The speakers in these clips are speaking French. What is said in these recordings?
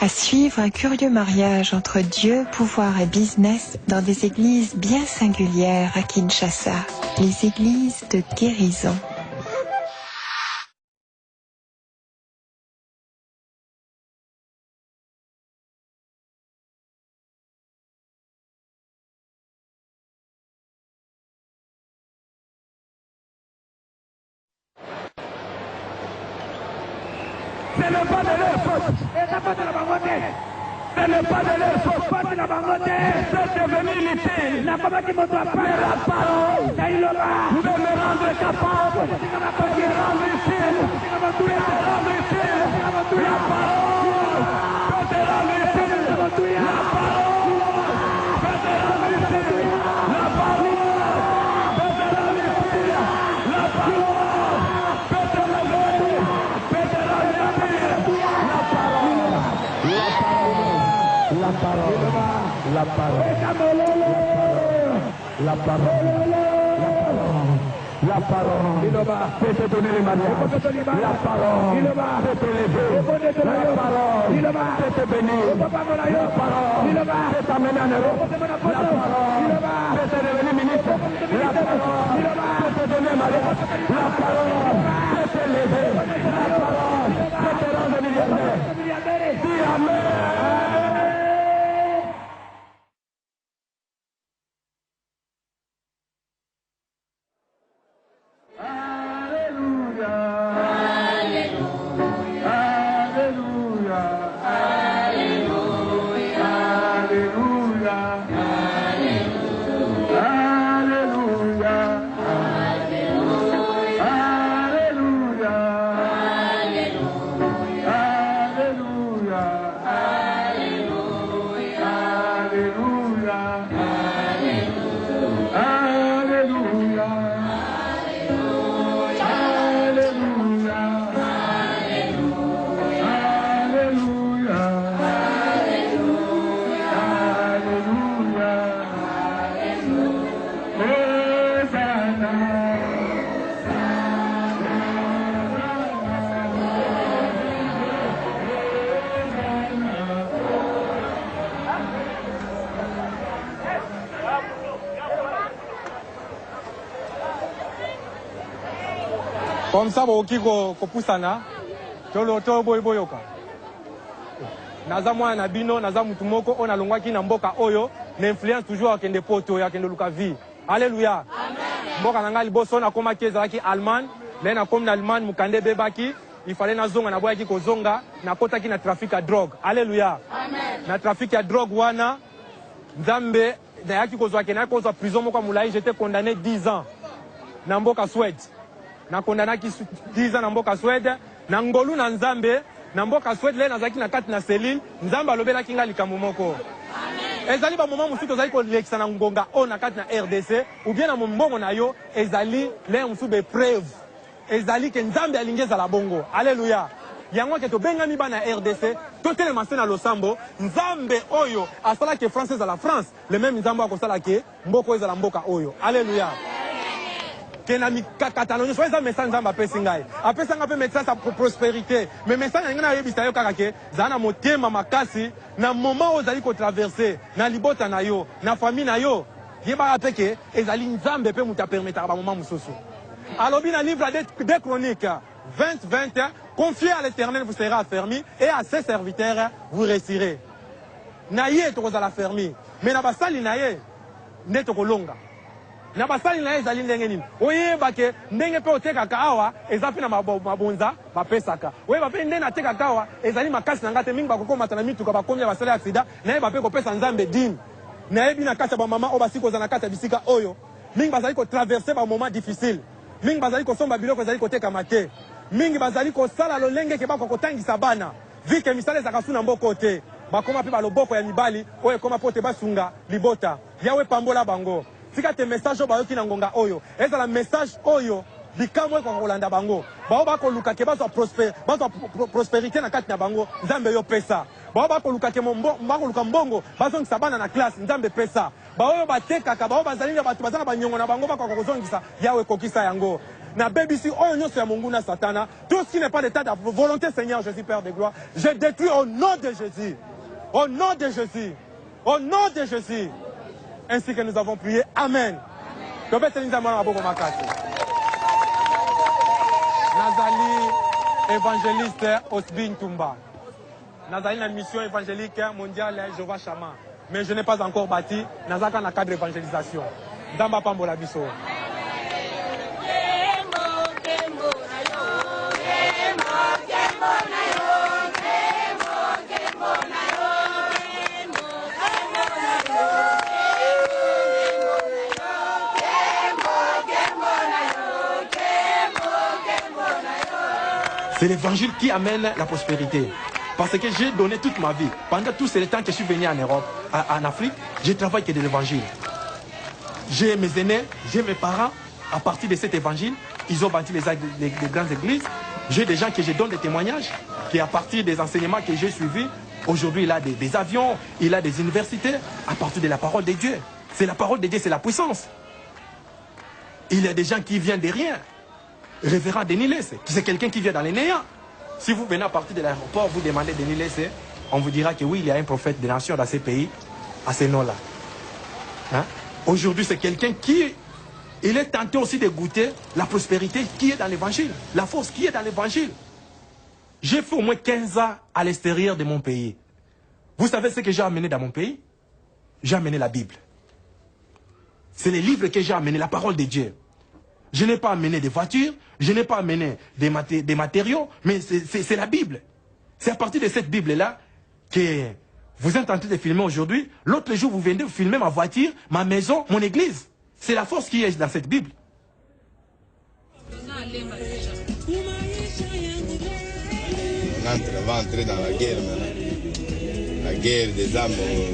À suivre un curieux mariage entre Dieu, pouvoir et business dans des églises bien singulières à Kinshasa, les églises de guérison. Ce n'est pas de leur faute. Ce n'est pas de leur faute. C'est devenu inutile. Mais la parole pouvait me rendre capable de me rendre utile. La parole peut te rendre utile. La parole peut te rendre utile. La parole peut te rendre utile. La parole peut te rendre utile. La parole, peut te donner les manières. La parole peut te lever. La parole peut te bénir. La parole peut t'amener en Europe. La parole peut te devenir ministre. La parole peut te donner mariage. La parole peut te lever. La parole peut te rendre milliardaire. Dis Amen. Comme ça, boki ko pusana, tolo boyoka. Naza mwa na bino, naza mutu moko, on a longwaki na mboka oyo, n'influence toujours akende poto, yakende luka vie. Alléluia. Amen. Mboka nanga liboso na koma kezalaki Allemagne, lena comme na Allemagne mukande bebaki, il fallait na zonga na boyaki ko zonga, na kotaki na trafic ya drogue. Alléluia. Amen. Na trafic ya drogue wana, Nzambe na yaki kozwaki na kozwa prison moko mulai, j'étais condamné 10 ans. Na mboka Suède. Na kondanaki 10 ans na mboka Suède, na ngolu na Nzambe, na mboka Suède le nazaki na kati na Céline, Nzambe alobelaki nga likambo moko. Amen. Ezali ba moment mususu tozali ko lekisa na ngonga o na kati na RDC, ou bien na mbongo na yo, ezali le mususu be preuve. Ezali ke Nzambe alingeza la bongo. Alléluia. Yango ke to bengami ba na RDC, totele masena losambo, Nzambe oyo asala ke française à la France, le même Nzambe akosala ke mboko ezala mboka oyo. Alléluia. Kenami Catalogne, soit ça message Nzamba pesingai. Après ça ngape message sa prospérité. Mais message ngana yebisa yo kakake, zana motema makasi na moment ozali ko traverser, na libota na yo, na famille na yo. Yeba apeke ezali Nzambe pe muta permettre ba moment mususu. Alors bien livre des chroniques 20-20, confiez à l'Éternel vous serez affermi et à ses serviteurs vous réussirez. Naye to kozala fermi, mais na basali naye neto kolonga. Na basali na ezali ndenge nini oyeba ke ndenge pe otekaka awa ezapi na mabonza bapesaka oyeba pe ndenge natekaka awa ezali makasi na ngate mingi bakokomata na mituka bakomi ya basala ya sida nayeba pe kopesa Nzambe dini nayebi na kati ya bamama oyo basi kozala na kati ya bisika oyo mingi bazali kotraverse ba moment difficile mingi bazali kosomba biloko ezali kotekama te mingi bazali kosala lolenge ke bakokotangisa bana vike misala ezaka su na mboko te bakoma pe baloboko ya mibali oyo ekoma po te basunga libota yawe pambola bango. Tika te message bayoki na ngonga oyo. Eza la message oyo bikamwe kwa kolanda bango. Bao bako luka ke bazo prospérité na kati na bango, Nzambe yo pesa. Bao bako luka ke bako luka mbongo, bazo ngisabana na classe, Nzambe pesa. baoyo batekaka bao bazali na bato bazana banyongo na bango bakoka kozongisa yawe kokisa yango na BBC oyo nyonso ya monguna satana. Tout ce qui n'est pas de ta volonté, Seigneur Jésus Père de gloire, je détruis au nom de Jésus, au nom de Jésus, au nom de Jésus. Ainsi que nous avons prié, amen. Nazali évangéliste Osbin Tumba. Nazali na mission évangélique mondiale Jova Chama. Mais je n'ai pas encore bâti. Nazaka na cadre d'évangélisation. Damba Pambola Biso. C'est l'évangile qui amène la prospérité. Parce que j'ai donné toute ma vie. Pendant tout ce temps que je suis venu en Europe, en Afrique, je travaille que de l'évangile. J'ai mes aînés, j'ai mes parents. À partir de cet évangile, ils ont bâti les grandes églises. J'ai des gens que je donne des témoignages. Qui à partir des enseignements que j'ai suivis, aujourd'hui il a des avions, il a des universités. À partir de la parole de Dieu. C'est la parole de Dieu, c'est la puissance. Il y a des gens qui viennent de rien. Révérend Denis Lesse, c'est quelqu'un qui vient dans les néants. Si vous venez à partir de l'aéroport, vous demandez Denis Lesse, on vous dira que oui, il y a un prophète des nations dans ces pays, à ces noms-là. Hein? Aujourd'hui, c'est quelqu'un qui, il est tenté aussi de goûter la prospérité qui est dans l'évangile, la force qui est dans l'évangile. J'ai fait au moins 15 ans à l'extérieur de mon pays. Vous savez ce que j'ai amené dans mon pays? J'ai amené la Bible. C'est les livres que j'ai amené, la parole de Dieu. Je n'ai pas amené des voitures, je n'ai pas amené des matériaux, mais c'est la Bible. C'est à partir de cette Bible-là que vous êtes en train de filmer aujourd'hui. L'autre jour, vous venez de filmer ma voiture, ma maison, mon église. C'est la force qui est dans cette Bible. On va entrer dans la guerre maintenant. La guerre des âmes,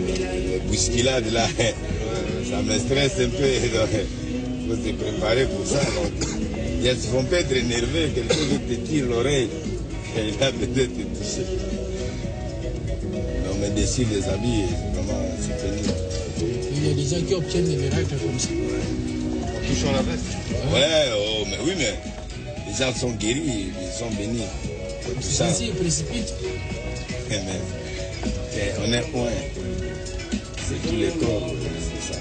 les bousculades là, ça me stresse un peu. Il faut se préparer pour ça. Il ne faut pas être énervé, quelqu'un qui te tire l'oreille. Il a peut-être te toucher. Non, mais dessiner les habits, vraiment, c'est pénible. Il y a des gens qui obtiennent des miracles comme ça. En touchant la veste. Ouais, oh, mais oui, mais les gens sont guéris, ils sont bénis. Tout ça. Ici, ils précipitent. Mais on est loin. C'est tous les corps, c'est ça.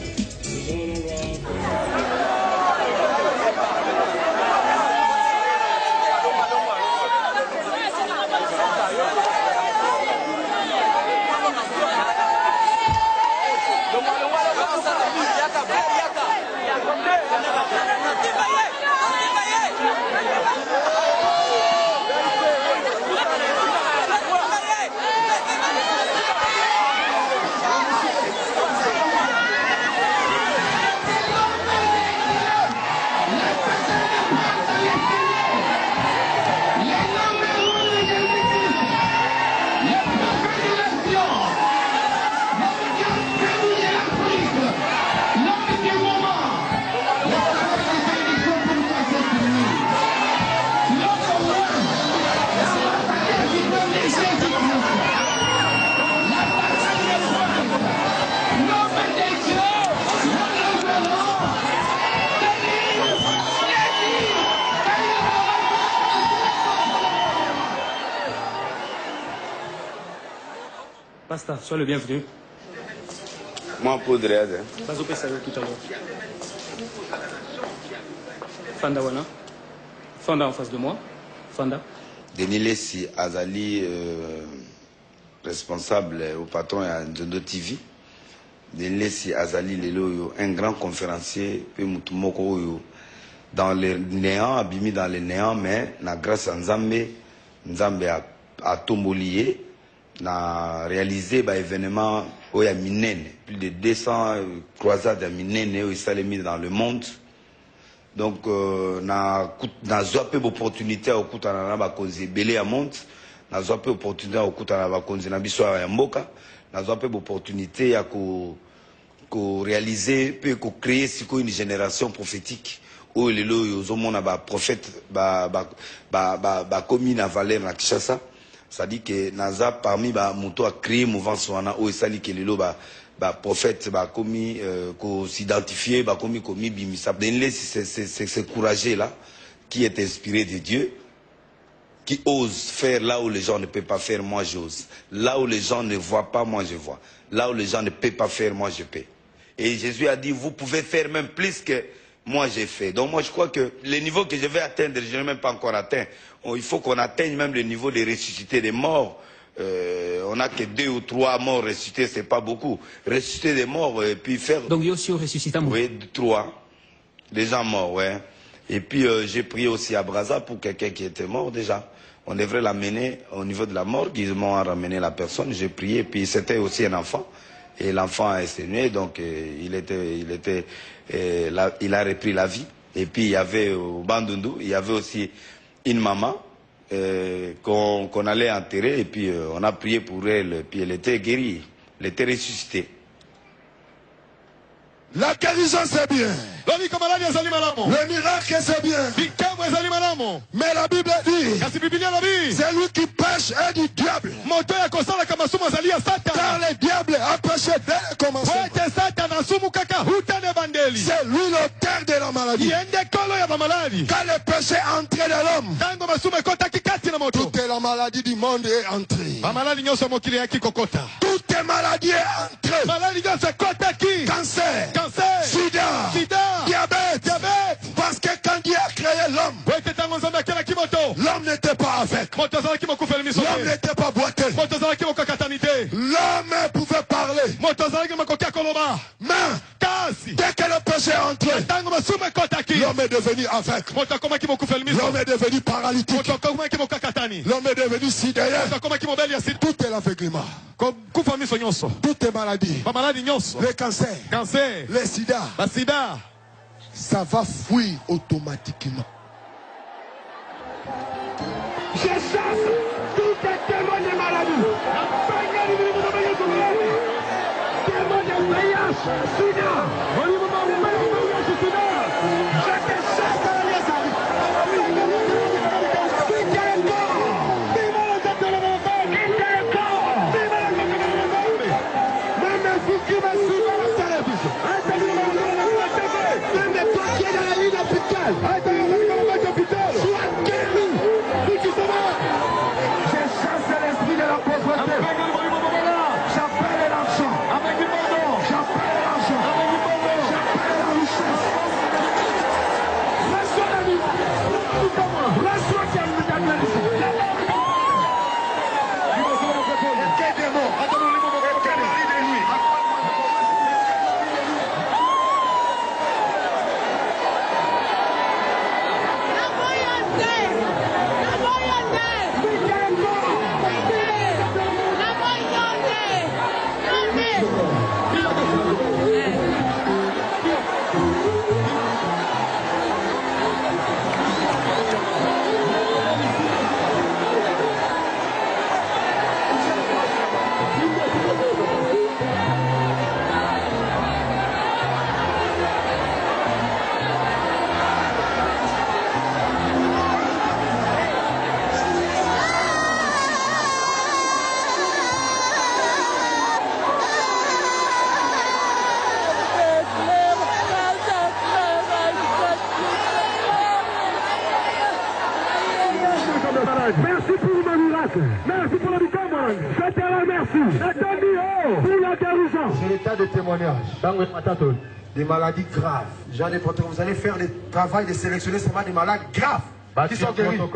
Pasteur, sois le bienvenu. Moi, pour de rien. Bazopé salut tout à l'heure. Fanda Wana. Fanda en face de moi. Fanda. Denis Lessi Azali, responsable au patron à Nzondo TV. Denis Lessi Azali, un grand conférencier, dans le néant, abîmé dans le néant, mais grâce à Nzambe, Nzambe a tombolié. Na réalisé un événement où il y a plus de 200 croisades à Minene où il s'est mis dans le monde. Donc, na zoapé opportunité au coup na ba konzi belé à monde, na zoapé opportunité au coup na ba konzi na biso ya mboka, na zoapé opportunité à ko réaliser puis ko créer une génération prophétique où les lois aux hommes ba prophète ba commis na Valère na Kinshasa. Ça dit que Naza parmi ba moto a créé mouvement soana où il s'ali que les lois prophète commis s'identifier commis bimisa c'est courageux là qui est inspiré de Dieu, qui ose faire là où les gens ne peuvent pas faire, moi j'ose. Là où les gens ne voient pas, moi je vois. Là où les gens ne peuvent pas faire, moi je peux. Et Jésus a dit, vous pouvez faire même plus que moi j'ai fait. Donc moi je crois que le niveau que je vais atteindre, je n'ai même pas encore atteint. Il faut qu'on atteigne même le niveau de ressusciter des morts. On n'a que 2 ou 3 morts ressuscités, c'est pas beaucoup. Ressusciter des morts et puis faire... Donc il y a aussi ressuscité mort. Oui, 3. Des gens morts, ouais. Et puis j'ai prié aussi à Brazza pour quelqu'un qui était mort déjà. On devrait l'amener au niveau de la mort, ils m'ont ramené la personne, j'ai prié, et puis c'était aussi un enfant. Et l'enfant est saigné, donc il a repris la vie. Et puis il y avait au Bandundu, il y avait aussi une maman qu'on allait enterrer, et puis on a prié pour elle, et puis elle était guérie, elle était ressuscitée. La guérison c'est bien. Le miracle c'est bien. Mais la Bible dit, c'est lui qui pêche est du diable. Car le diable a péché dès le commencement. C'est lui l'auteur de la maladie. Quand le péché est entré dans l'homme, toute la maladie du monde est entrée. Toute maladie est entrée. Cancer. Sida, diabète. Parce que quand Dieu a créé l'homme, l'homme n'était pas avec. L'homme n'était pas boité. L'homme pouvait parler. Mais dès que le péché est entré, l'homme est devenu aveugle. L'homme est devenu paralytique. L'homme est devenu sidéré. Tout est l'aveuglement. Toutes les maladies. Le cancer. Le sida. Ça va fuir automatiquement. Je chasse tous les démons de maladie. Démons de VIH, sida. Je te chasse dans les amis. Même vous qui me suivez à la télévision. Sois guéri. Je chasse l'esprit de la pauvreté. J'appelle l'argent. J'appelle l'argent. J'appelle la richesse. Reçois la vie. Reçois qui a une Merci pour le miracle. Merci pour le miracle. Je te remercie. Je te dis pour la guérison. C'est l'état de témoignage. Des maladies graves. Vous allez faire le travail de sélectionner seulement des malades graves qui sont guéris. Toi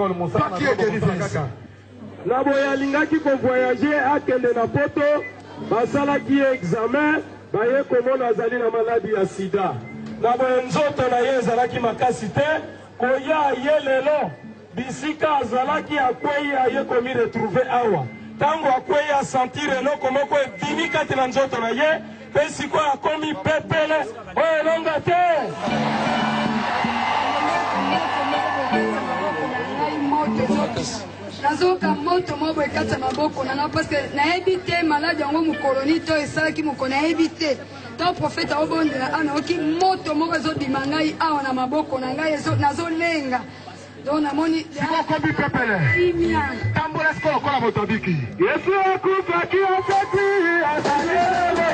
qui es guéri, la boyalingaki ko voyager akende na poto basala ki examen baye komona azali na maladie ya sida. Na boyenzoto na ye ezalaki makasi te koya ye lelo. Bisika azalaki akwei aye komi retrouver awa. Tango akwei a sentir eloko moko ebimi kati na nzoto na ye, pe sikoyo akomi pepele oyo elonga te. Nazoka moto mobo ekata maboko nanga parce que nayebi te malade yango mukoloni to esalaki moko nayebi te. Tant prophète obondela ana oki moto moko ezobima ngai awa na maboko na ngai nazolenga. Donc namoni tambola siko lokola motobiki. Yesu akufaki asati asalele.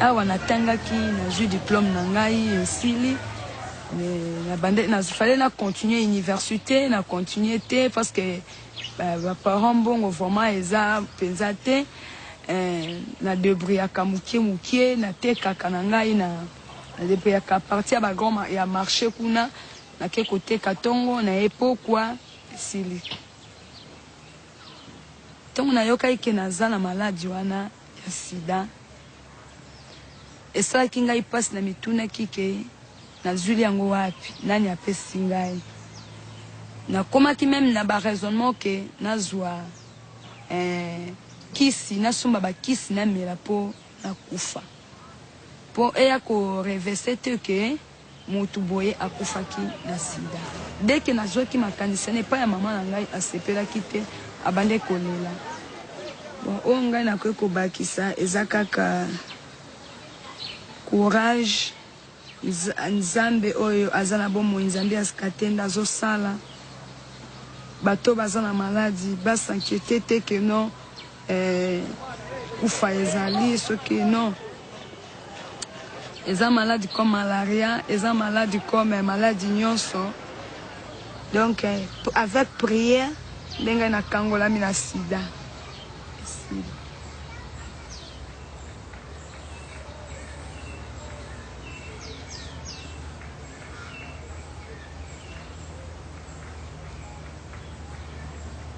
awa natangaki na jus diplôme na ngai esili na bande na fallait na continuer université na continuer te parce que ba parents bongo vraiment eza penza te na débrouillaka mukie na tekaka na ngai na débrouillaka partir ba grand ya marché kuna na ke côté katongo na epokwa esili tongo na yoka ike naza na maladie wana ya sida esalaki ngai mpasi na mitunaki ke nazwili yango wapi nani apesi ngai nakomaki meme na baraisonnement ke nazwa kisi nasomba bakisi namela mpo nakufa mpo eya korevese te ke motu boye akufaki na sida deke nazwaki makanisani epai ya mama na ngai asepelaki te abande kolela bon oyo ngai nakoki kobakisa eza kaka courage nzambe oyo aza na bomoi nzambe asikatenda azosala bato baza na maladi basinquiete te ke non kufa ezali soki non eza maladi comme malaria eza maladi comme maladi nyonso donc avec prière ndenge nakangolami na sida.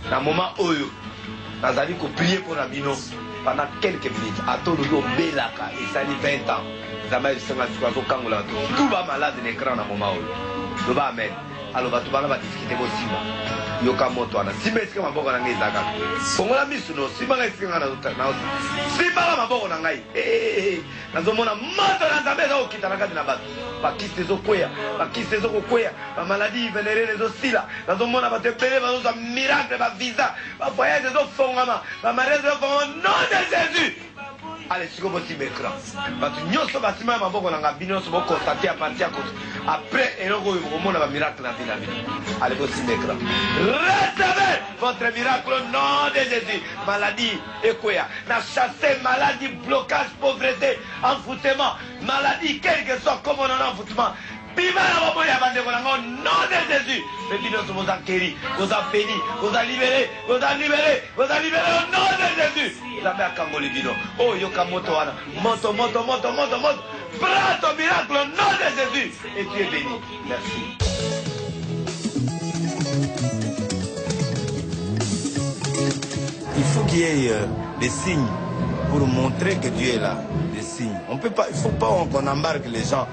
Na moment oyo nazali ko prier pour la bino pendant quelques minutes atolo yo belaka esali 20 ans zama esenga siko zo kangola tout ba malade l'écran na moment oyo do ba amen alors ba tubanga ba discuter bosima yoka moto ana simba esika maboko na ngai zaka kongola misu no simba ngai esika na na simba maboko na ngai nazomona moto na nzambe zo kitana kati na bato bakiste zo kwea bakiste zo kwea ba maladie vénérée zo sila nazomona ba tepele ba zo miracle ba visa ba voyage zo fongama ba mariage zo fongama nom de Jésus. Allez, si vous avez un écran, vous avez un maboko na ngabino so constater à partir après et donc vous avez un miracle dans la vie. Allez, vous avez un écran. Recevez votre miracle au nom de Jésus. Maladie et quoi? Na chasser maladie, blocage, pauvreté, envoûtement, maladie quel que soit comme on a envoûtement. Bima na bobo ya bande kona au nom de Jésus. Les bino so vous a guéri, vous a béni, vous a libéré, vous a libéré, vous a libéré au nom de Jésus. Oh, yoka moto wana. Moto. Prends ton miracle au nom de Jésus. Et tu es béni. Merci. Il faut qu'il y ait des signes pour montrer que Dieu est là. Des signes. On peut pas, il ne faut pas qu'on embarque les gens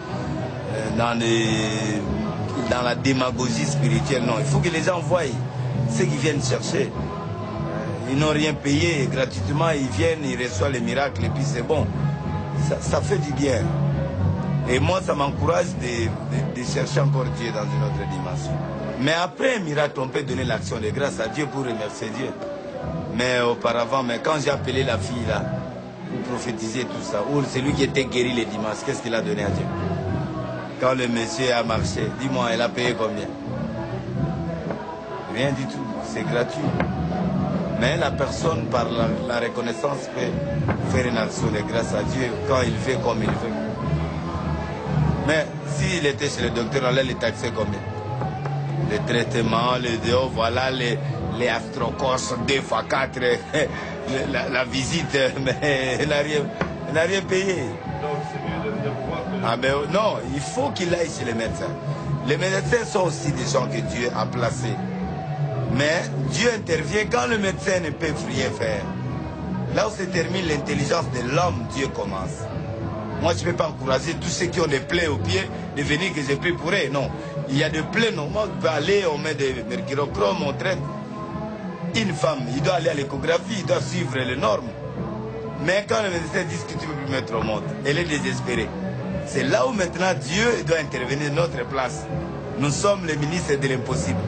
dans la démagogie spirituelle. Non, il faut que les gens voient ceux qui viennent chercher. Ils n'ont rien payé gratuitement, ils viennent, ils reçoivent les miracles et puis c'est bon. Ça fait du bien. Et moi, ça m'encourage de chercher encore Dieu dans une autre dimension. Mais après un miracle, on peut donner l'action de grâce à Dieu pour remercier Dieu. Mais auparavant, quand j'ai appelé la fille là, pour prophétiser tout ça, ou celui qui était guéri les dimanches, qu'est-ce qu'il a donné à Dieu? Quand le monsieur a marché, dis-moi, elle a payé combien? Rien du tout, c'est gratuit. Mais la personne, par la reconnaissance, peut faire une action de grâce à Dieu quand il fait comme il veut. Mais s'il était chez le docteur, on allait les taxer combien? Les traitements, les déos, voilà, les astrocos 2 fois 4, la visite, mais il n'a rien payé. Ah ben non, il faut qu'il aille chez les médecins. Les médecins sont aussi des gens que Dieu a placés Mais Dieu intervient quand le médecin ne peut rien faire. Là où se termine l'intelligence de l'homme, Dieu commence. Moi, je ne peux pas encourager tous ceux qui ont des plaies aux pieds de venir que je prie pour eux. Non. Il y a des plaies normales. On peut aller, on met des mercurochrome, on traite. Une femme, il doit aller à l'échographie, il doit suivre les normes. Mais quand le médecin dit que tu ne peux plus mettre au monde, elle est désespérée. C'est là où maintenant Dieu doit intervenir à notre place. Nous sommes les ministres de l'impossible.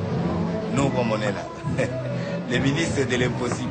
Nous, comme on est là. Les ministres de l'impossible.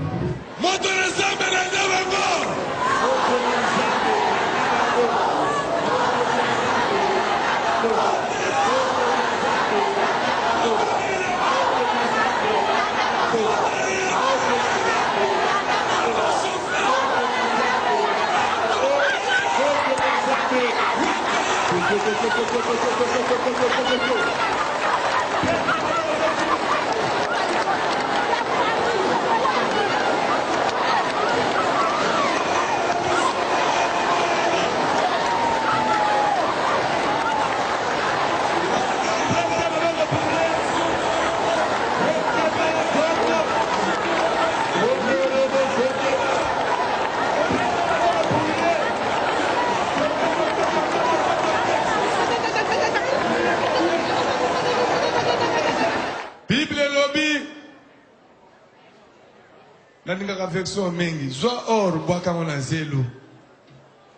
Nandinga kafekso mengi zwa or bwaka mona zelu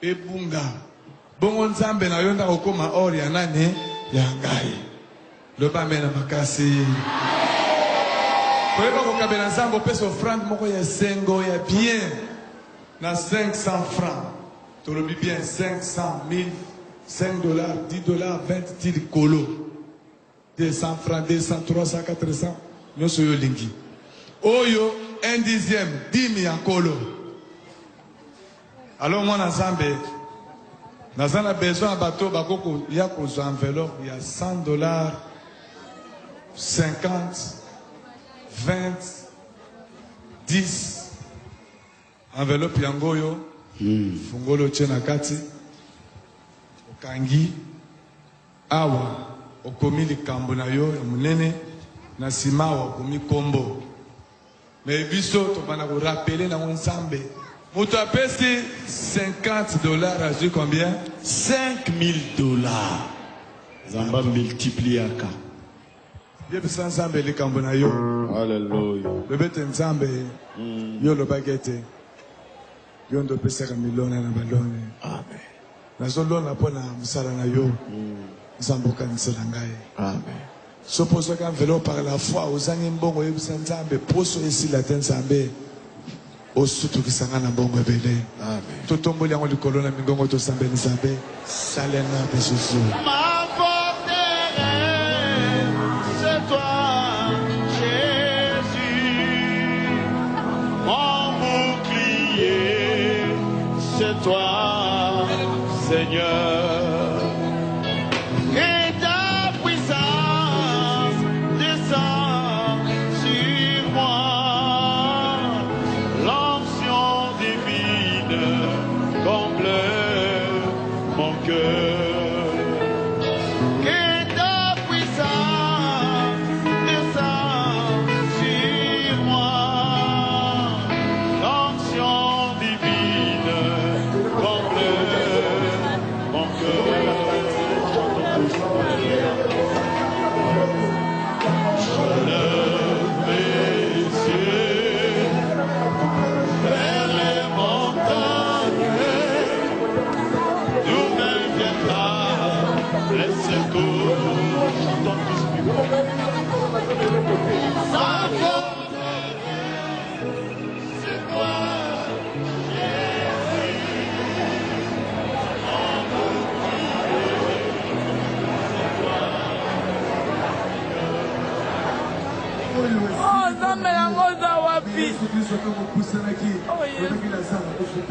ebunga bongo nzambe na yonda okoma or ya nane ya ngai loba mena makasi kweba ko kabela nzambo peso franc moko ya sengo ya bien na 500 francs tolobi bien 500,000 $5 $10 20 kolo 200 francs 200 300 400 nyoso yo lingi oyo 1/10, 10 en colo. Alors moi na Zambé, nous avons besoin de bateau, il y a une enveloppe, il y a $100, 50, 20, 10. Enveloppe yangoyo, fungolo tchena kati, okangi, awa, okomi likambo na yo, munene, na simawa, okomi kombo. Mais biso to bana ko rappeler na nzambe. Moto apesi $50 a dit combien? $5,000. Zamba multipliaka. Yebi nzambe likambo na yo. Hallelujah. Bebete nzambe yo lo bagete. Yo ndo pesa milona na balone. Amen. Na zolona pona msala na yo. Nzambo kanisela ngai. Amen. Suppose qu'un vélo par la foi aux animaux et aux ensembles poso ici la tensambe au surtout qui s'en a bon bébé. Amen. Tout tombe li ngoli kolona mingongo to sambe ni sambe salena de Jésus. Ma forteresse, c'est toi, Jésus. Mon bouclier, c'est toi, Seigneur.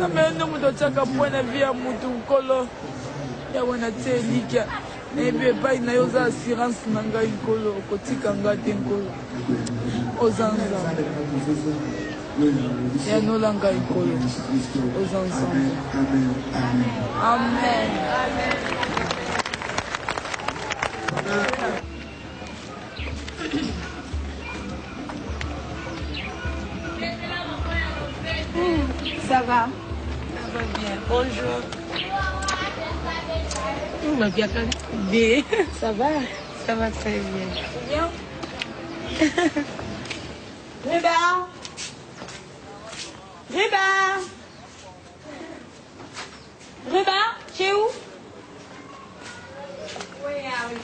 Amendo muto chaka pwena via mutu nkolo ya wana te likia ebe pai na yoza assurance na ngai nkolo kotika ngate nkolo ozanza ya nola ngai nkolo ozanza. Amen. Ça va? Ça va bien. Bonjour. Bien. Ça va? Ça va très bien. Bien? Reba! Reba! Reba, tu es où?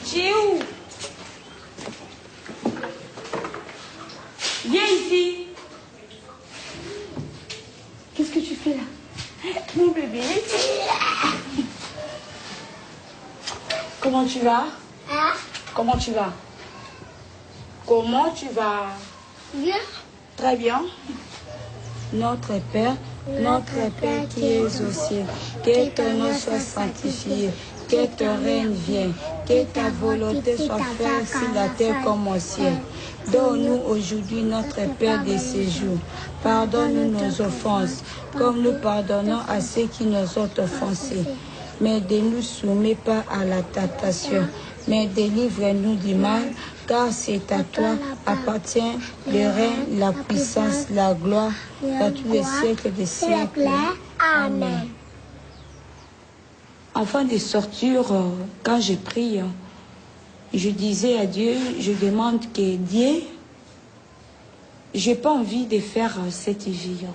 Tu es où? Viens ici. Qu'est-ce que tu fais là? Mon bébé, comment tu vas? Hein? Comment tu vas? Comment tu vas? Bien. Très bien. Notre Père qui es aux cieux, que ton nom soit sanctifié, que ton règne vienne, que ta volonté soit faite sur la terre comme au ciel. Donne-nous aujourd'hui notre Père de ce jour. Pardonne-nous nos offenses, comme nous pardonnons à ceux qui nous ont offensés. Mais ne nous soumets pas à la tentation, mais délivre-nous du mal, car c'est à toi appartient le règne, la puissance, la gloire, à tous les siècles des siècles. Amen. Avant de sortir, quand je prie, je disais à Dieu, je demande que Dieu, j'ai pas envie de faire cette vie.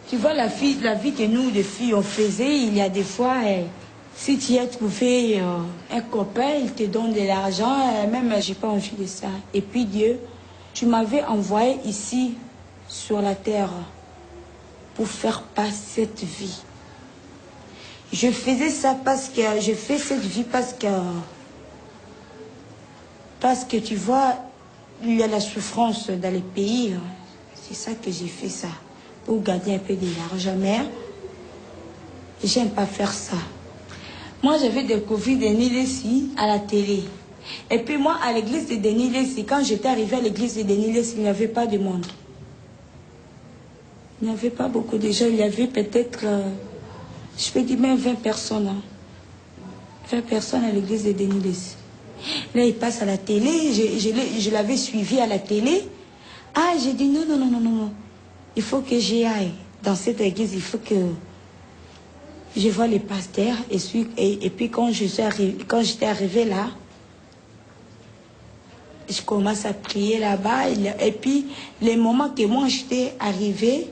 Tu vois, la vie que nous, les filles, on faisait, il y a des fois, si tu as trouvé un copain, il te donne de l'argent, même j'ai pas envie de ça. Et puis Dieu, tu m'avais envoyé ici, sur la terre, pour faire passer cette vie. Je faisais ça parce que, je fais cette vie parce que tu vois, il y a la souffrance dans les pays. C'est ça que j'ai fait ça, pour garder un peu de l'argent. Mais j'aime pas faire ça. Moi, j'avais découvert Denis Leslie à la télé. Et puis moi, à l'église de Denis Leslie, quand j'étais arrivée à l'église de Denis Leslie, il n'y avait pas de monde. Il n'y avait pas beaucoup de gens. Il y avait peut-être, je peux dire même 20 personnes. 20 personnes à l'église de Denis Leslie. Là, il passe à la télé. Je l'avais suivi à la télé. Ah, j'ai dit non. Il faut que j'y aille. Dans cette église, il faut que je vois les pasteurs. Et puis quand j'étais arrivée là, je commence à prier là-bas. Et puis, les moments que moi j'étais arrivée,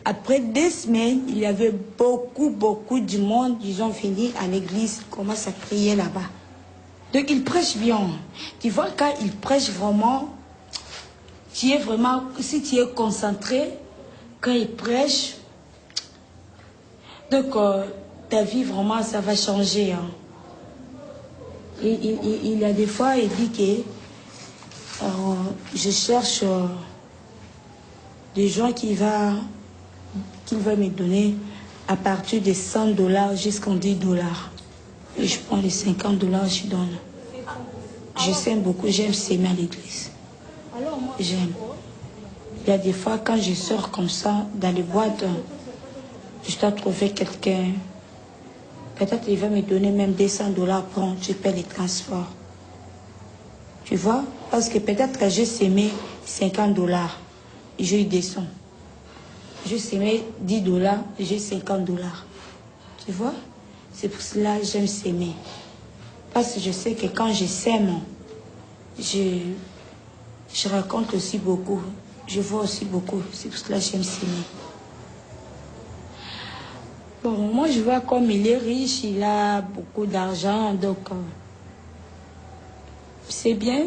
après 2 semaines, il y avait beaucoup de monde. Ils ont fini à l'église, ils commencent à prier là-bas. Donc, ils prêchent bien. Tu vois, quand ils prêchent vraiment, si tu es concentré, quand ils prêchent, donc ta vie, vraiment, ça va changer. Hein. Il y a des fois, il dit que je cherche des gens qui va me donner à partir de $100 jusqu'à $10. Et je prends les $50, je donne. Je sème beaucoup, j'aime s'aimer à l'église. J'aime. Il y a des fois, quand je sors comme ça, dans les boîtes, je dois trouver quelqu'un. Peut-être qu'il va me donner même $200, prends, je paie les transports. Tu vois? Parce que peut-être que j'ai sémé $50 et j'ai eu des sons. J'ai sémé $10, j'ai $50. Tu vois? C'est pour cela que j'aime s'aimer. Parce que je sais que quand je sème, je raconte aussi beaucoup. Je vois aussi beaucoup. C'est pour cela que j'aime s'aimer. Bon, moi je vois comme il est riche, il a beaucoup d'argent, donc c'est bien.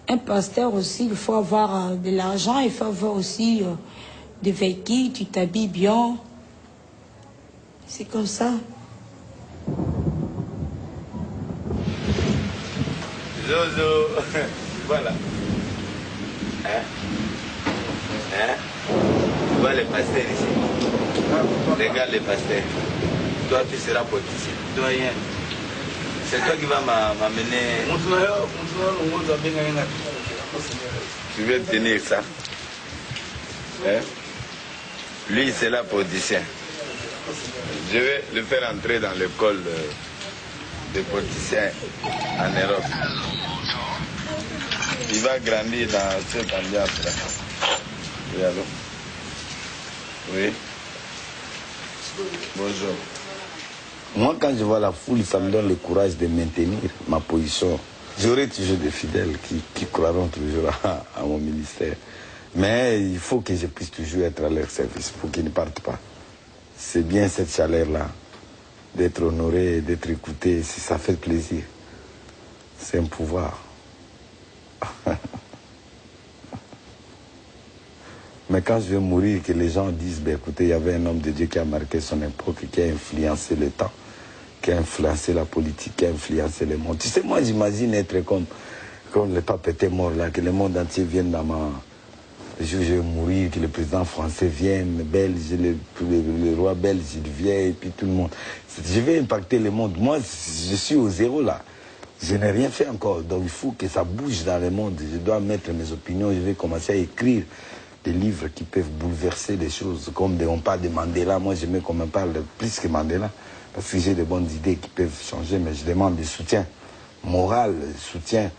Un pasteur aussi, il faut avoir de l'argent, il faut avoir aussi des véhicules, tu t'habilles bien. C'est comme ça. Zozo, voilà. Hein? Tu vois les pasteurs ici. Regarde les pasteurs. Toi, tu seras politicien. Doyen. C'est toi qui vas m'amener. Tu veux tenir ça? Hein? Lui, c'est la politicien. Je vais le faire entrer dans l'école des politiciens en Europe. Il va grandir dans cette ambiance-là. Oui, allô? Oui. Bonjour. Moi, quand je vois la foule, ça me donne le courage de maintenir ma position. J'aurai toujours des fidèles qui croiront toujours à mon ministère. Mais il faut que je puisse toujours être à leur service pour qu'ils ne partent pas. C'est bien cette chaleur-là, d'être honoré, d'être écouté, si ça fait plaisir. C'est un pouvoir. Mais quand je vais mourir, que les gens disent, ben, écoutez, il y avait un homme de Dieu qui a marqué son époque, qui a influencé le temps, qui a influencé la politique, qui a influencé le monde. Tu sais, moi, j'imagine être comme le pape était mort là, que le monde entier vienne dans ma... Le jour où je vais mourir, que le président français vienne, le roi belge, il vient, et puis tout le monde. Je vais impacter le monde. Moi, je suis au zéro là. Je n'ai rien fait encore. Donc, il faut que ça bouge dans le monde. Je dois mettre mes opinions. Je vais commencer à écrire des livres qui peuvent bouleverser les choses. Comme on parle de Mandela, moi j'aimais qu'on me parle plus que Mandela, parce que j'ai de bonnes idées qui peuvent changer, mais je demande du soutien moral, soutien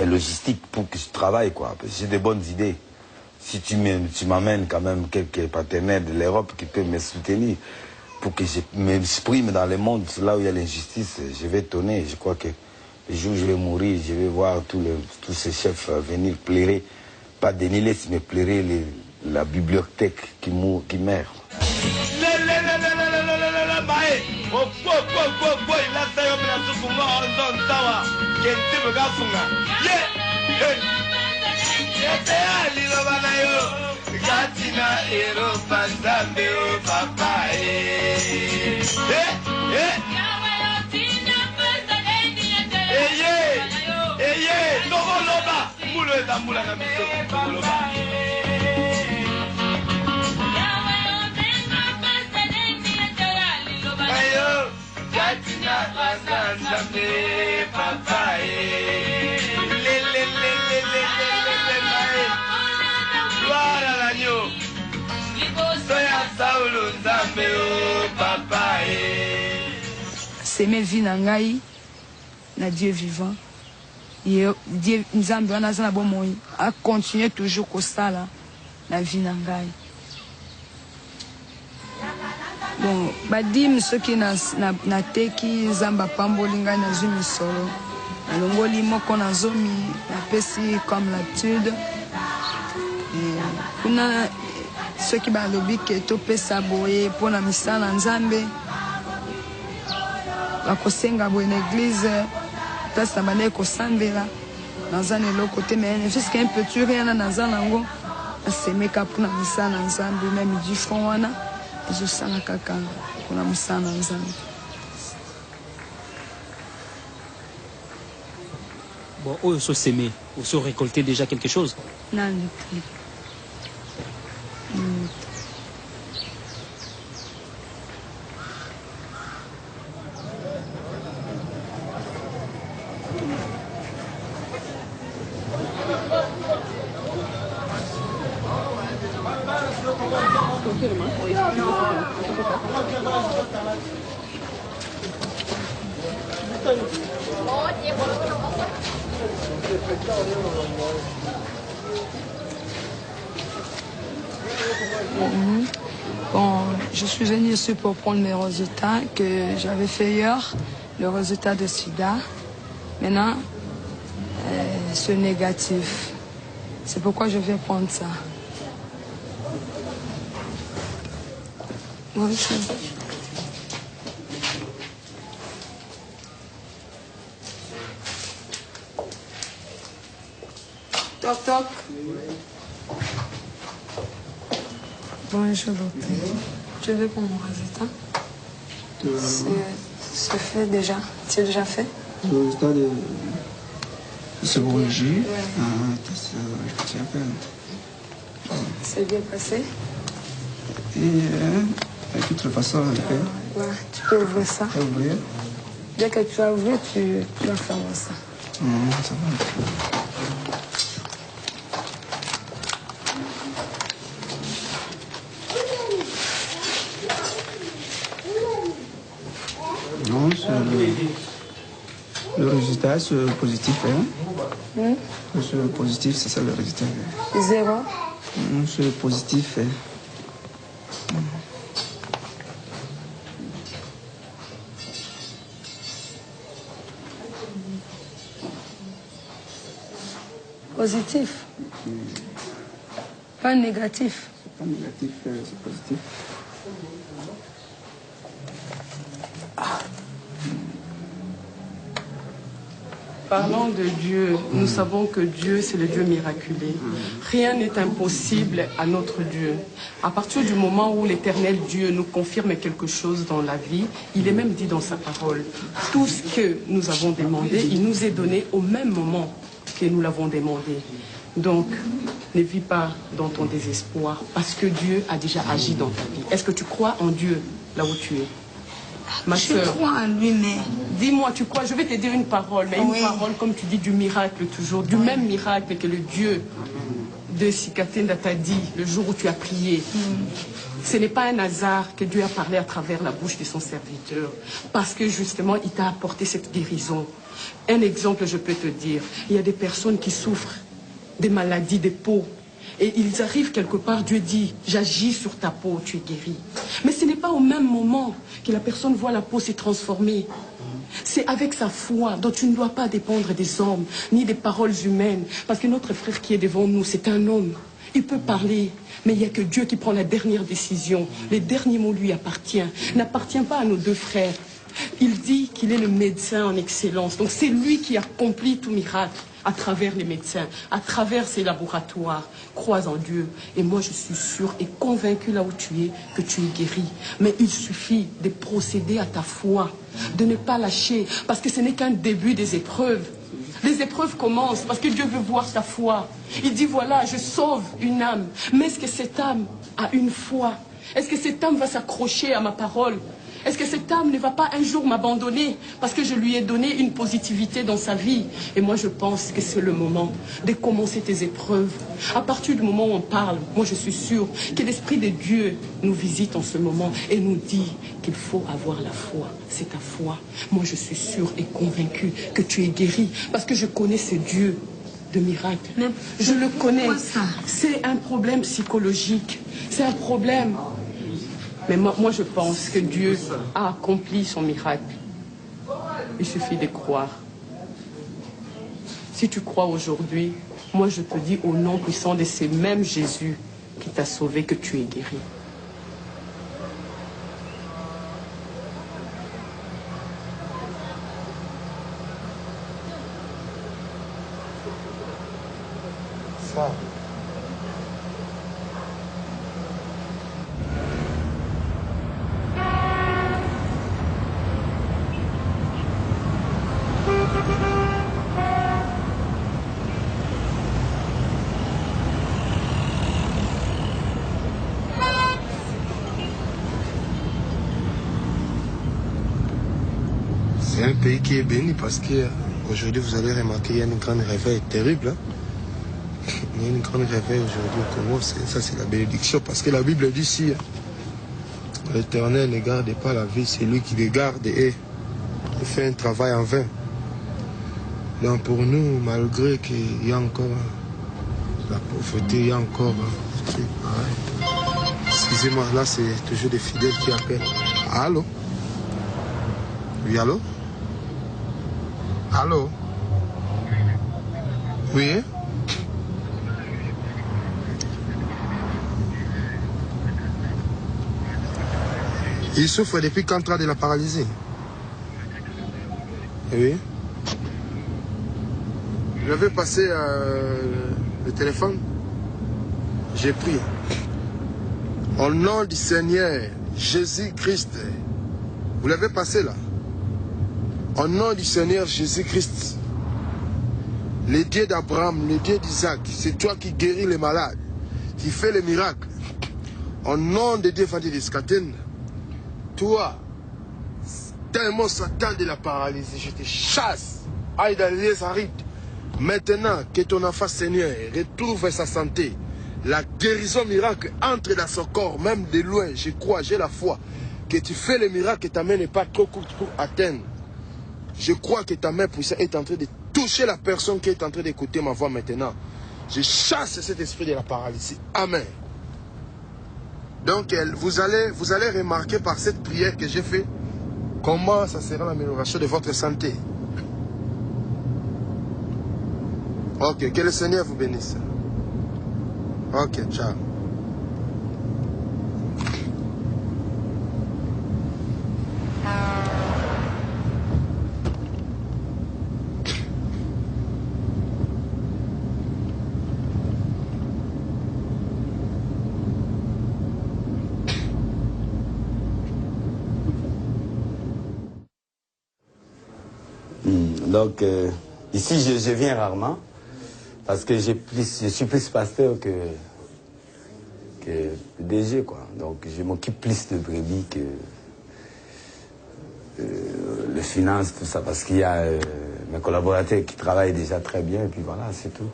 et logistique pour que je travaille, quoi. J'ai de bonnes idées. Si tu m'amènes quand même quelques partenaires de l'Europe qui peuvent me soutenir pour que je m'exprime dans le monde, là où il y a l'injustice, je vais tonner. Je crois que le jour où je vais mourir, je vais voir tous ces chefs venir pleurer. Pas déniler, mais pleurer la bibliothèque qui meurt. C'est mes vies nangai na Dieu vivant. Dieu Nzambe wana za na bomoi a continuer toujours kosala na vie nangai. Bon, badim soki na teki zamba pamboli ngai na zumi solo. Na longoli moko na zomi na pesi comme l'habitude. Kuna soki ba lobi ke to pesa boye pona misala Nzambe. La kosenga bo une église place na bane ko sambela nazana eloko te mais jusqu'à un petit rien nazana ngo asemeka pona misala Nzambe même du fond wana ezosala kaka pona misala Nzambe. Bon, eux se s'aimer, ou se récolter déjà quelque chose. Non. Bon, je suis venue ici pour prendre mes résultats que j'avais fait hier, le résultat de SIDA. Maintenant, c'est négatif. C'est pourquoi je viens prendre ça. Bonjour. Toc toc. Bonjour docteur. Je vais pour mon résultat. C'est fait déjà. C'est déjà fait. Le résultat de serologie. C'est bien passé. Et de toute façon, ouais, tu peux ouvrir ça. Ouvrir. Dès que tu vas ouvrir, tu vas fermer ça. Ça va. Non, le résultat, c'est positif. Hein? C'est positif, c'est ça le résultat. 0. C'est positif. Positif. Pas négatif. Pas négatif, c'est positif. Parlons de Dieu. Nous savons que Dieu, c'est le Dieu miraculé. Rien n'est impossible à notre Dieu. À partir du moment où l'Éternel Dieu nous confirme quelque chose dans la vie, il est même dit dans sa parole, tout ce que nous avons demandé, il nous est donné au même moment que nous l'avons demandé. Donc, ne vis pas dans ton désespoir, parce que Dieu a déjà agi dans ta vie. Est-ce que tu crois en Dieu, là où tu es? Ma soeur, je crois en lui, mais... Dis-moi, tu crois, je vais te dire une parole, mais une parole, comme tu dis, du miracle toujours, du même miracle que le Dieu de Sikatenda t'a dit le jour où tu as prié. Ce n'est pas un hasard que Dieu a parlé à travers la bouche de son serviteur, parce que justement, il t'a apporté cette guérison. Un exemple, je peux te dire, il y a des personnes qui souffrent des maladies de peau. Et ils arrivent quelque part, Dieu dit, j'agis sur ta peau, tu es guéri. Mais ce n'est pas au même moment que la personne voit la peau se transformer. C'est avec sa foi, dont tu ne dois pas dépendre des hommes, ni des paroles humaines. Parce que notre frère qui est devant nous, c'est un homme. Il peut parler, mais il n'y a que Dieu qui prend la dernière décision. Les derniers mots lui appartiennent. N'appartient pas à nos deux frères. Il dit qu'il est le médecin en excellence. Donc c'est lui qui accomplit tout miracle à travers les médecins, à travers ces laboratoires. Crois en Dieu. Et moi, je suis sûre et convaincue là où tu es, que tu es guéri. Mais il suffit de procéder à ta foi, de ne pas lâcher, parce que ce n'est qu'un début des épreuves. Les épreuves commencent parce que Dieu veut voir ta foi. Il dit, voilà, je sauve une âme. Mais est-ce que cette âme a une foi? Est-ce que cette âme va s'accrocher à ma parole? Est-ce que cette âme ne va pas un jour m'abandonner parce que je lui ai donné une positivité dans sa vie? Et moi, je pense que c'est le moment de commencer tes épreuves. À partir du moment où on parle, moi, je suis sûre que l'Esprit de Dieu nous visite en ce moment et nous dit qu'il faut avoir la foi. C'est ta foi. Moi, je suis sûre et convaincue que tu es guéri parce que je connais ce Dieu de miracle. Je le connais. C'est un problème psychologique. C'est un problème... Mais moi, je pense que Dieu a accompli son miracle. Il suffit de croire. Si tu crois aujourd'hui, moi je te dis au nom puissant de ce même Jésus qui t'a sauvé que tu es guéri. Ça. C'est un pays qui est béni parce que aujourd'hui vous allez remarquer qu'il y a une grande réveil terrible. Hein? Il y a une grande réveil aujourd'hui au Congo. Ça c'est la bénédiction parce que la Bible dit si l'Éternel ne garde pas la vie, c'est lui qui les garde et il fait un travail en vain. Donc pour nous, malgré qu'il y a encore la pauvreté, il y a encore excusez-moi, là c'est toujours des fidèles qui appellent. Allô? Oui, allô? Allô? Oui? Il souffre depuis quand de la paralysie? Oui? Je vais passer le téléphone. J'ai pris. Au nom du Seigneur Jésus-Christ. Vous l'avez passé là? Au nom du Seigneur Jésus-Christ. Le Dieu d'Abraham, le Dieu d'Isaac, c'est toi qui guéris les malades, qui fais les miracles. Au nom de Dieu, Fadi Descaten, toi, tellement Satan de la paralysie, je te chasse. Aïe d'Aliès arrive. Maintenant que ton enfant Seigneur retrouve sa santé, la guérison miracle entre dans son corps, même de loin, je crois, j'ai la foi, que tu fais le miracle et ta main n'est pas trop courte pour atteindre. Je crois que ta main puissante est en train de toucher la personne qui est en train d'écouter ma voix maintenant. Je chasse cet esprit de la paralysie. Amen. Donc, vous allez remarquer par cette prière que j'ai faite comment ça sera l'amélioration de votre santé. Ok, que le Seigneur vous bénisse. Ok, ciao. Donc, ici, je viens rarement parce que je suis plus pasteur que DG, quoi. Donc, je m'occupe plus de brebis que les finances, tout ça, parce qu'il y a mes collaborateurs qui travaillent déjà très bien, et puis voilà, c'est tout.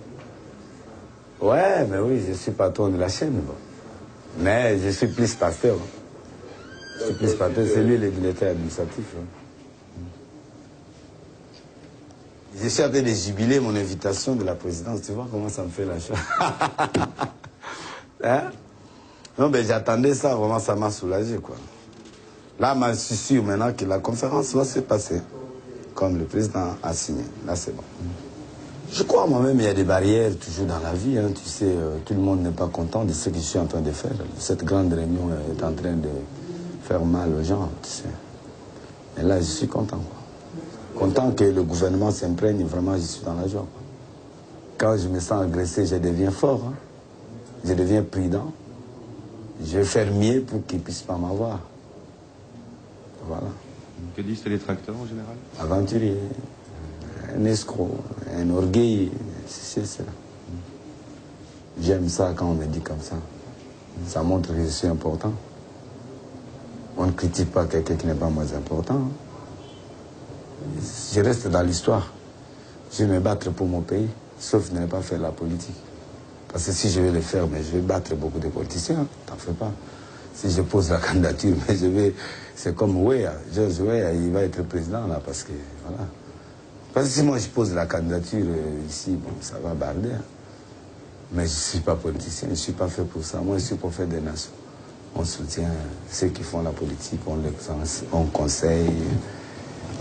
Ouais, mais oui, je suis patron de la chaîne, bon. Mais je suis plus pasteur. Je suis plus pasteur, c'est lui le directeur administratif. Hein. Je suis en train de jubiler mon invitation de la présidence. Tu vois comment ça me fait la chose. Hein? Non, mais j'attendais ça, vraiment, ça m'a soulagé, quoi. Là, je suis sûr maintenant que la conférence va se passer comme le président a signé. Là, c'est bon. Je crois moi-même il y a des barrières toujours dans la vie. Hein. Tu sais, tout le monde n'est pas content de ce que je suis en train de faire. Cette grande réunion est en train de faire mal aux gens, tu sais. Mais là, je suis content, quoi. Content que le gouvernement s'imprègne, vraiment, je suis dans la joie. Quand je me sens agressé, je deviens fort. Hein. Je deviens prudent. Je vais faire mieux pour qu'ils ne puissent pas m'avoir. Voilà. Que disent les détracteurs en général? Aventurier, un escroc, un orgueil, c'est ça. J'aime ça quand on me dit comme ça. Ça montre que je suis important. On ne critique pas quelqu'un qui n'est pas moins important. Hein. Je reste dans l'histoire. Je vais me battre pour mon pays, sauf de ne pas faire la politique. Parce que si je vais le faire, mais je vais battre beaucoup de politiciens, t'en fais pas. Si je pose la candidature, mais je vais... C'est comme Weah, George Weah, il va être président là, parce que, voilà. Parce que si moi je pose la candidature ici, bon, ça va barder. Hein. Mais je ne suis pas politicien, je ne suis pas fait pour ça. Moi, je suis pour faire des nations. On soutient ceux qui font la politique, on conseille,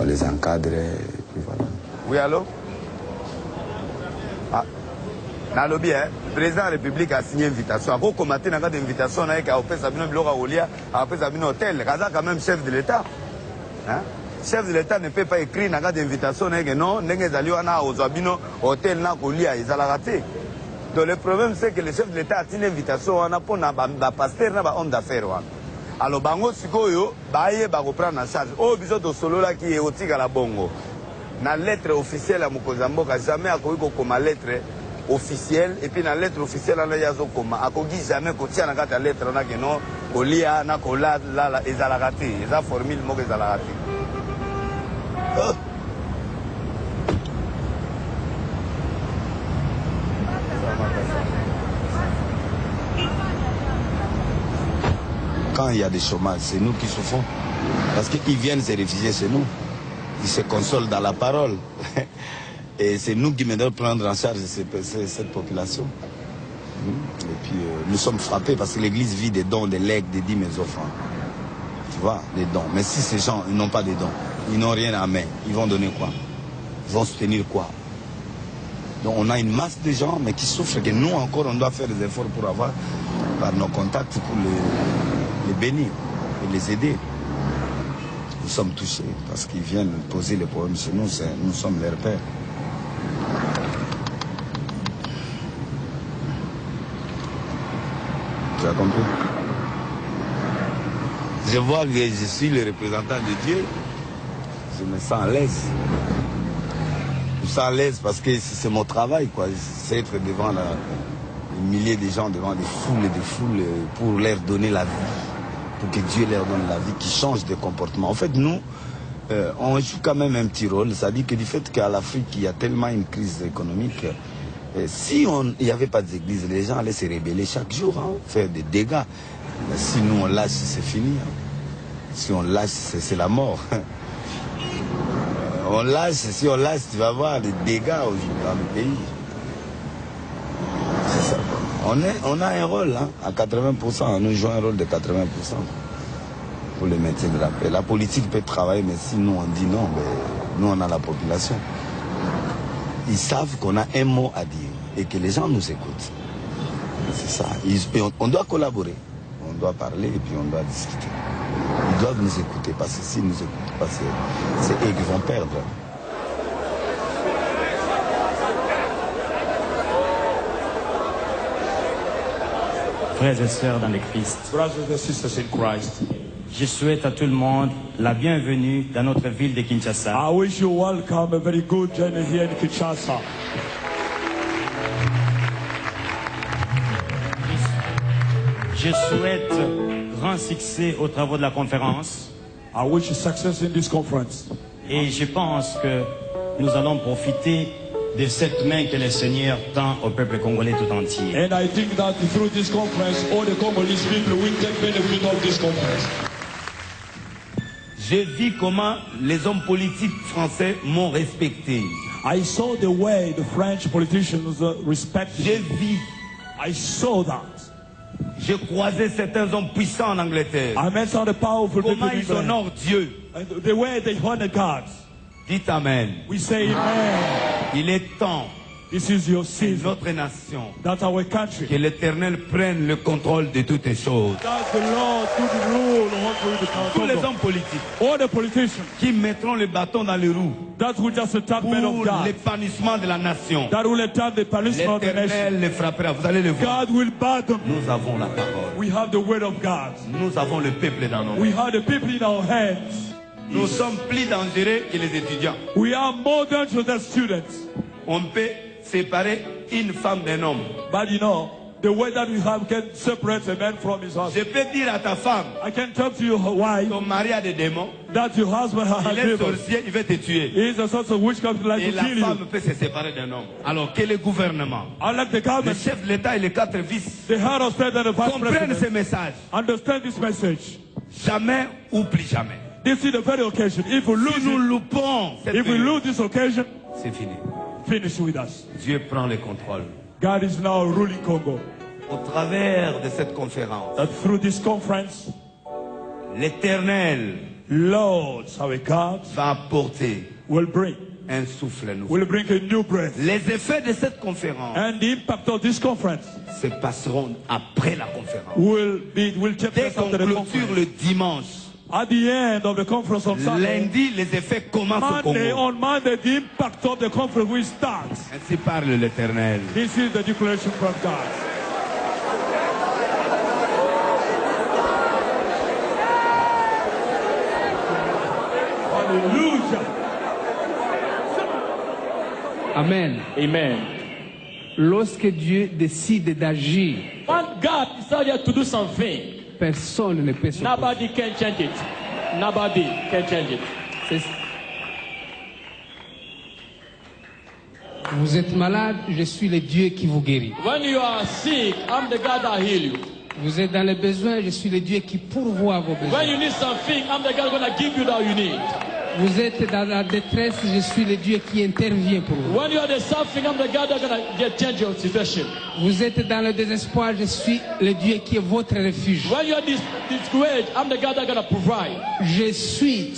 on les encadre, et puis voilà. Oui, allô? Ah. Dans le lobby, le président de la République a signé une invitation. Après, commenter dans l'invitation, il y a un hôtel. Kaza quand même chef de l'État. Hein? Chef de l'État ne peut pas écrire dans l'invitation, non, hôtel, donc le problème, c'est que le chef de l'État a signé une invitation pour un pasteur, un homme d'affaires. Alors, bango sikoyo, baye bako prendre en charge. Oh, biso to solo là qui est au tigre à la bongo. Na lettre officielle à Mokozamboka, jamais à comme lettre officielle. Et puis na lettre officielle, on a yazo comme à Kogi jamais kotia na kata lettre on a que non, kolia na kola la ezalagati, eza formule moko ezalagati. Quand il y a des chômages, c'est nous qui souffrons. Parce qu'ils viennent se réfugier chez nous. Ils se consolent dans la parole. Et c'est nous qui devons prendre en charge cette population. Et puis nous sommes frappés parce que l'Église vit des dons, des legs, des dîmes et offrandes. Tu vois, des dons. Mais si ces gens n'ont pas de dons, ils n'ont rien à main, ils vont donner quoi? Ils vont soutenir quoi? Donc on a une masse de gens, mais qui souffrent, que nous encore, on doit faire des efforts pour avoir, par nos contacts, pour les bénir et les aider. Nous sommes touchés parce qu'ils viennent poser les problèmes chez nous, nous sommes leurs pères. Tu as compris? Je vois que je suis le représentant de Dieu, je me sens à l'aise. Je me sens à l'aise parce que c'est mon travail, quoi. C'est être devant des milliers de gens, devant des foules et des foules, pour leur donner la vie. Pour que Dieu leur donne la vie, qui change de comportement. En fait, nous, on joue quand même un petit rôle. C'est-à-dire que du fait qu'à l'Afrique, il y a tellement une crise économique, si il n'y avait pas d'église, les gens allaient se rebeller chaque jour, hein, faire des dégâts. Mais si nous, on lâche, c'est fini. Hein. Si on lâche, c'est la mort. On lâche, si on lâche, tu vas voir les dégâts dans le pays. C'est ça. On a un rôle, hein, à 80%, nous jouons un rôle de 80% pour le maintien de la paix. La politique peut travailler, mais si nous on dit non, ben, nous on a la population. ils savent qu'on a un mot à dire et que les gens nous écoutent. C'est ça. On doit collaborer, on doit parler et puis on doit discuter. Ils doivent nous écouter parce que s'ils ne nous écoutent pas, c'est eux qui vont perdre. Frères et sœurs dans le Christ, Brothers and sisters in Christ, je souhaite à tout le monde la bienvenue dans notre ville de Kinshasa. I wish you welcome, a very good journey here in Kinshasa. Je souhaite grand succès aux travaux de la conférence. I wish you success in this conference. Et je pense que nous allons profiter de cette main que le Seigneur tend au peuple congolais tout entier. And I think that through this conference, all the Congolese people will take benefit of this conference. J'ai vu comment les hommes politiques français m'ont respecté. I saw the way the French politicians respected. J'ai vu. I saw that. J'ai croisé certains hommes puissants en Angleterre. I met some of the powerful people Comment in ils honorent Dieu. And the way they honor God. Dites Amen. We say Amen. Il est temps. This is your season. Notre nation. That's our country. Que l'Éternel prenne le contrôle de toutes les choses. That's the Lord who rule Tous les hommes politiques. All the politicians. Qui mettront le bâton dans les roues. That will just attack men of God. Pour l'épanouissement de la nation. That will attack the punishment of the nation. L'Éternel les frappera. Vous allez le voir. God will bat them. Nous avons la parole. We have the word of God. Nous avons le peuple dans nos mains. We have the people in our hands. Nous sommes plus dangereux que les étudiants. We are more dangerous than students. On peut séparer une femme d'un homme. But you know, the way that we have can separate a man from his husband. Je peux dire à ta femme. I can talk to your wife. Ton mari a des démons. That your husband has il est sorcier, il veut te tuer. He is a sort of witchcraft like et to la kill femme you. peut se séparer d'un homme. Alors que le gouvernement, unlike the government, le chef de l'État et les 4 vices, the head of state and the vice comprennent ce message. Understand this message. Jamais ou plus jamais. This is the very occasion. If we lose, si nous loupons cette if we lose this occasion, c'est fini. Finish with us. Dieu prend le contrôle. God is now ruling Congo. Au travers de cette conférence, that through this conference, l'Éternel, Lord, our God, va apporter will bring un souffle nouveau. Will bring a new breath. Les effets de cette conférence and the impact of this conference se passeront après la conférence. Will take Dès place qu'on after the clôture conference. le dimanche, at the end of the conference on Sunday, lundi, les effets commencent au Congo. On Monday, the impact of the conference will start. Ainsi parle l'Éternel. This is the declaration from God. Hallelujah. Amen. Amen. Lorsque Dieu décide d'agir, when God decided to do something, personne ne peut s'opposer. Nobody can change it. Nobody can change it. Vous êtes malade, je suis le Dieu qui vous guérit. When you are sick, I'm the God that heal you. Vous êtes dans les besoins, je suis le Dieu qui pourvoit vos besoins. When you need something, I'm the God gonna give you that you need. Vous êtes dans la détresse, je suis le Dieu qui intervient pour vous. When you are the suffering, I'm the God that's gonna change your situation. Vous êtes dans le désespoir, je suis le Dieu qui est votre refuge. When you are discouraged, I'm the God that's gonna provide. Je suis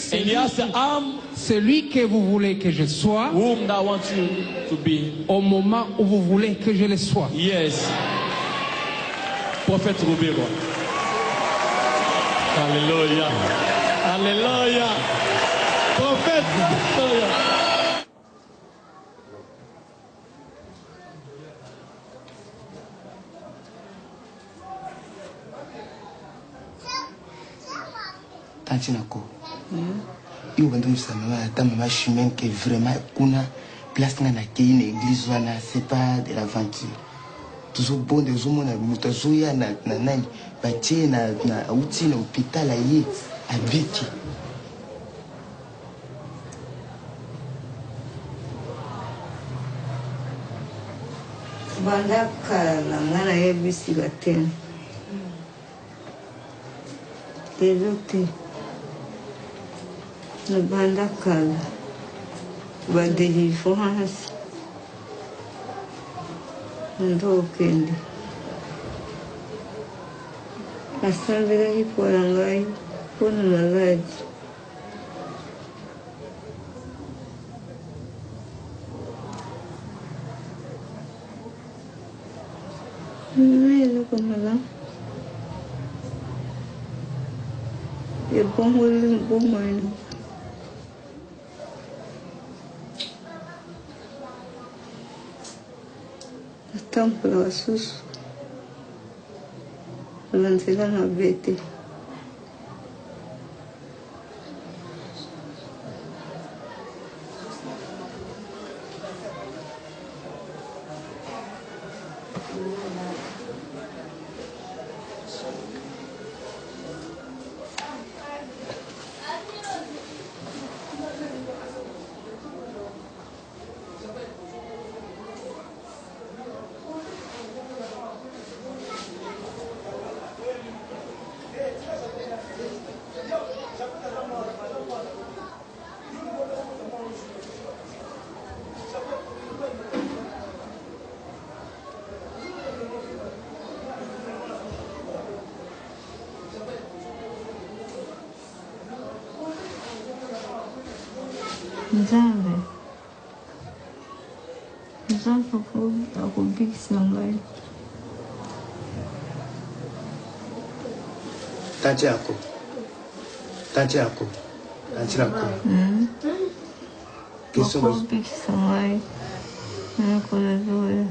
celui que vous voulez que je sois. Whom that wants you to be. Au moment où vous voulez que je le sois. Yes. Prophète Roubero. Alléluia. Alléluia. Prophète. Alléluia. Tantinako. Il y a un chemin qui est vraiment kuna place na une église wana c'est pas de l'aventure. Toujours bon des hommes na mutazoya na nani batie na uti na hôpital aye abiki. Bandaka na ngana yebisi gatene. Ezote. Na bandaka ba délivrance. Ndo kende. Asambira hipora ngai pona maladi. Não, como lá. É bom mano. Estão para sus. Lanceira na BT. Nzambe akubikisa ngai tanti yako akubikisa ngai nakola zoya